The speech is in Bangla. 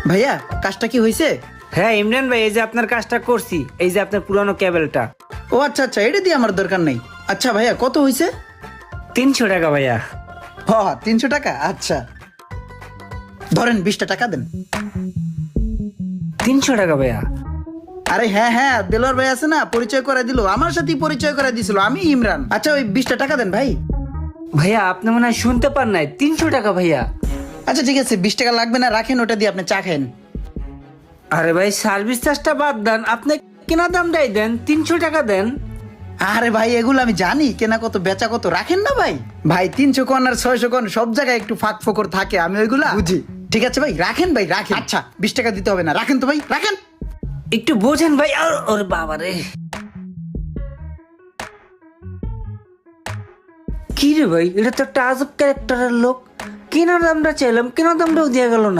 ভাইয়া কাজটা কি হয়েছে? হ্যাঁ ইমরান ভাই, এই যে আপনার কাজটা করছি, এই যে আপনার পুরানো কেবলটা। ও আচ্ছা আচ্ছা, এটা দিয়ে আমার দরকার নেই। আচ্ছা ভাইয়া কত হয়েছে? 300 টাকা ভাইয়া। হ 300 টাকা, আচ্ছা ধরেন 20টা টাকা দেন। 300 টাকা ভাইয়া? আরে হ্যাঁ হ্যাঁ, দেলোয়ার ভাই আছে না, পরিচয় করে দিল, আমার সাথেই পরিচয় করে দিছিল, আমি ইমরান। আচ্ছা ওই 20টা টাকা দেন ভাই। ভাইয়া আপনি মনে হয় শুনতে পান নাই, 300 টাকা ভাইয়া। আচ্ছা ঠিক আছে, 20 টাকা লাগবে না, রাখেন, ওটা দিয়ে আপনি চা খান। আরে ভাই সার্ভিস চার্জটা বাদ দেন, আপনি কেনা দামটাই দেন, 300 টাকা দেন। আরে ভাই এগুলো আমি জানি, কেনা কত বেচা কত, রাখেন না ভাই। ভাই 300 কোন আর 600 কোন সব জায়গায় একটু ফাঁক ফোকর থাকে, আমি ওইগুলা বুঝি। ঠিক আছে ভাই রাখেন, ভাই রাখেন। আচ্ছা 20 টাকা দিতে হবে না, রাখেন তো ভাই, রাখেন। একটু বোঝেন ভাই। ওরে বাবা রে, কি রে ভাই, এটা তো একটা আজব ক্যারেক্টারের লোক। কেনার দামটা চাইলাম, কেনার দামটাও দিয়ে গেল না।